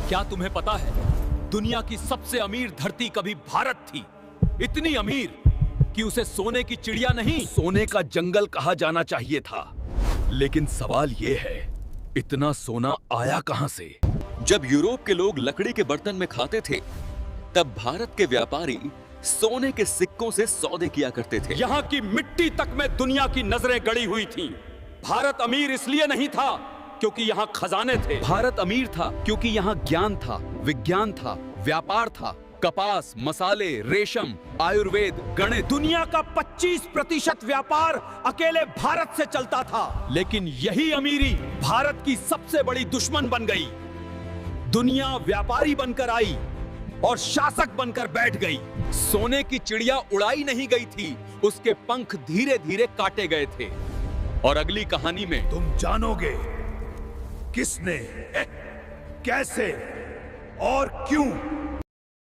क्या तुम्हें पता है, दुनिया की सबसे अमीर धरती कभी भारत थी। इतनी अमीर कि उसे सोने की चिड़िया नहीं, सोने का जंगल कहा जाना चाहिए था। लेकिन सवाल यह है, इतना सोना आया कहां से? जब यूरोप के लोग लकड़ी के बर्तन में खाते थे, तब भारत के व्यापारी सोने के सिक्कों से सौदे किया करते थे। यहाँ की मिट्टी तक में दुनिया की नजरें गड़ी हुई थीं। भारत अमीर इसलिए नहीं था क्योंकि यहाँ खजाने थे। भारत अमीर था क्योंकि यहाँ ज्ञान था, विज्ञान था, व्यापार था। कपास, मसाले, रेशम, आयुर्वेद, गणित। दुनिया का 25% व्यापार अकेले भारत से चलता था। लेकिन यही अमीरी भारत की सबसे बड़ी दुश्मन बन गई। दुनिया व्यापारी बनकर आई और शासक बनकर बैठ गई। सोने की चिड़िया उड़ाई नहीं गई थी, उसके पंख धीरे धीरे काटे गए थे। और अगली कहानी में तुम जानोगे किसने, कैसे और क्यों